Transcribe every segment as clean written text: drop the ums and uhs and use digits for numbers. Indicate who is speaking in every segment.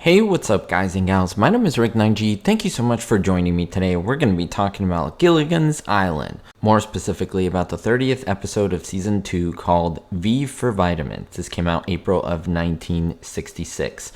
Speaker 1: Hey, what's up guys and gals? My name is Rick 9G. Thank you so much for joining me today. We're going to be talking about Gilligan's Island. More specifically about the 30th episode of season 2 called V for Vitamins. This came out April of 1966.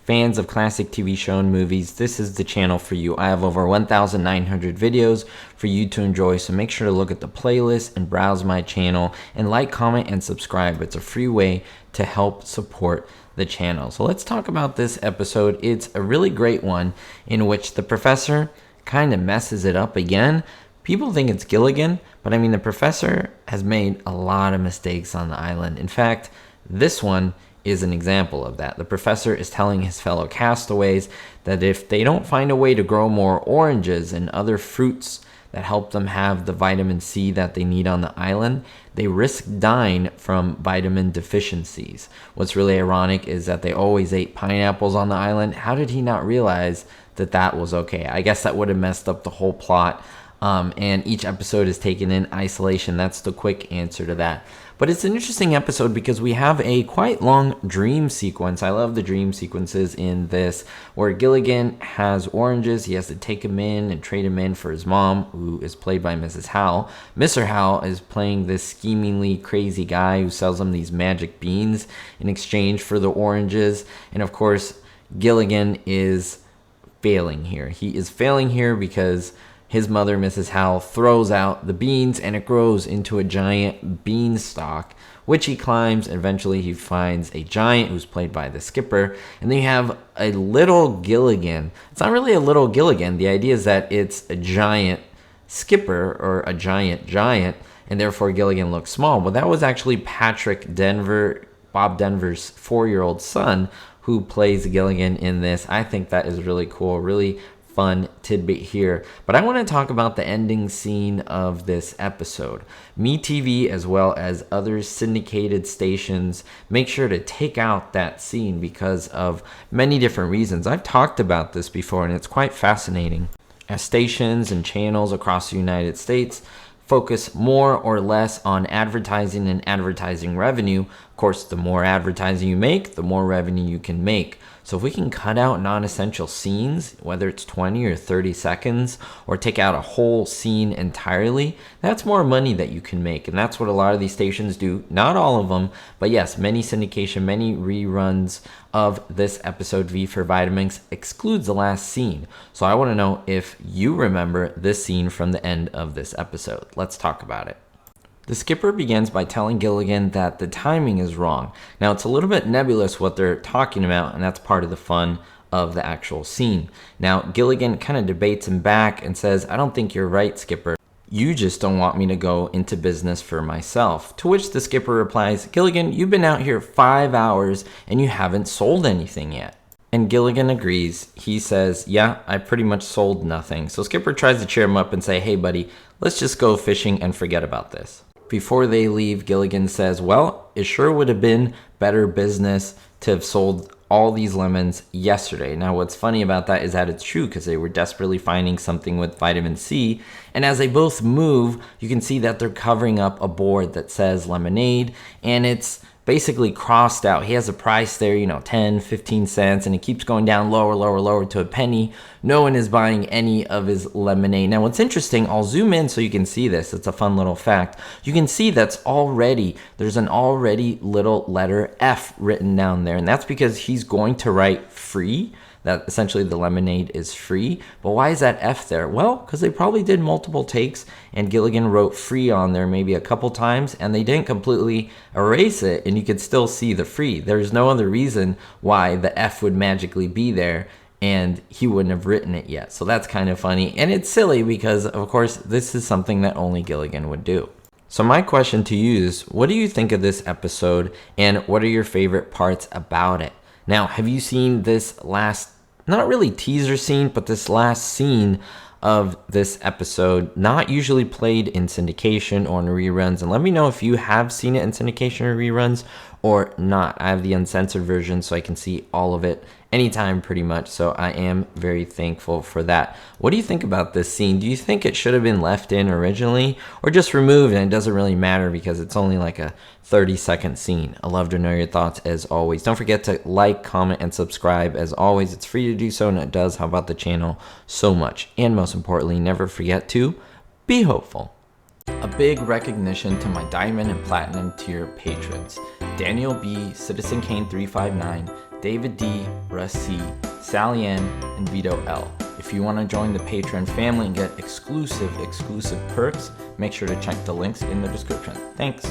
Speaker 1: Fans of classic TV show and movies, this is the channel for you. I have over 1,900 videos for you to enjoy, so make sure to look at the playlist and browse my channel and like, comment, and subscribe. It's a free way to help support the channel. So let's talk about this episode. It's a really great one in which the professor kind of messes it up again. People think it's Gilligan, but I mean the professor has made a lot of mistakes on the island. In fact, this one is an example of that. The professor is telling his fellow castaways that if they don't find a way to grow more oranges and other fruits that help them have the vitamin C that they need on the island, they risk dying from vitamin deficiencies. What's really ironic is that they always ate pineapples on the island. How did he not realize that that was okay? I guess that would have messed up the whole plot. And each episode is taken in isolation. That's the quick answer to that. But it's an interesting episode because we have a quite long dream sequence. I love the dream sequences in this, where Gilligan has oranges. He has to take them in and trade them in for his mom, who is played by Mrs. Howell. Mr. Howell is playing this schemingly crazy guy who sells him these magic beans in exchange for the oranges. And of course, Gilligan is failing here. He is failing here because his mother, Mrs. Howell, throws out the beans and it grows into a giant beanstalk, which he climbs. Eventually, he finds a giant who's played by the skipper. And then you have a little Gilligan. It's not really a little Gilligan. The idea is that it's a giant skipper or a giant, and therefore Gilligan looks small. But that was actually Patrick Denver, Bob Denver's 4-year-old son, who plays Gilligan in this. I think that is really cool, really fun tidbit here. But I want to talk about the ending scene of this episode. MeTV, as well as other syndicated stations, make sure to take out that scene because of many different reasons. I've talked about this before and it's quite fascinating. As stations and channels across the United States focus more or less on advertising and advertising revenue, of course, the more advertising you make, the more revenue you can make. So if we can cut out non-essential scenes, whether it's 20 or 30 seconds, or take out a whole scene entirely, that's more money that you can make. And that's what a lot of these stations do. Not all of them, but yes, many syndication, many reruns of this episode, V for Vitamins, excludes the last scene. So I want to know if you remember this scene from the end of this episode. Let's talk about it. The skipper begins by telling Gilligan that the timing is wrong. Now, it's a little bit nebulous what they're talking about, and that's part of the fun of the actual scene. Now, Gilligan kind of debates him back and says, "I don't think you're right, skipper. You just don't want me to go into business for myself." To which the skipper replies, "Gilligan, you've been out here 5 hours and you haven't sold anything yet." And Gilligan agrees. He says, "Yeah, I pretty much sold nothing." So Skipper tries to cheer him up and say, "Hey buddy, let's just go fishing and forget about this." Before they leave, Gilligan says, "Well, it sure would have been better business to have sold all these lemons yesterday." Now, what's funny about that is that it's true because they were desperately finding something with vitamin C. And as they both move, you can see that they're covering up a board that says lemonade, and it's basically crossed out. He has a price there, 10, 15 cents, and it keeps going down lower to a penny. No one is buying any of his lemonade. Now, what's interesting, I'll zoom in so you can see this. It's a fun little fact. You can see there's an already little letter F written down there, and that's because he's going to write free. That essentially the lemonade is free. But why is that F there? Well, because they probably did multiple takes and Gilligan wrote free on there maybe a couple times and they didn't completely erase it and you could still see the free. There's no other reason why the F would magically be there and he wouldn't have written it yet. So that's kind of funny. And it's silly because, of course, this is something that only Gilligan would do. So my question to you is, what do you think of this episode and what are your favorite parts about it? Now, have you seen this last, not really teaser scene, but this last scene of this episode, not usually played in syndication or in reruns? And let me know if you have seen it in syndication or reruns or not. I have the uncensored version so I can see all of it anytime pretty much, so I am very thankful for that. What do you think about this scene? Do you think it should have been left in originally or just removed and it doesn't really matter because it's only like a 30-second scene? I'd love to know your thoughts as always. Don't forget to like, comment, and subscribe. As always, it's free to do so and it does help out the channel so much. And most importantly, never forget to be hopeful. A big recognition to my Diamond and Platinum tier patrons: Daniel B, Citizen Kane 359, David D, Russ C, Sally N, and Vito L. If you want to join the Patreon family and get exclusive perks, make sure to check the links in the description. Thanks.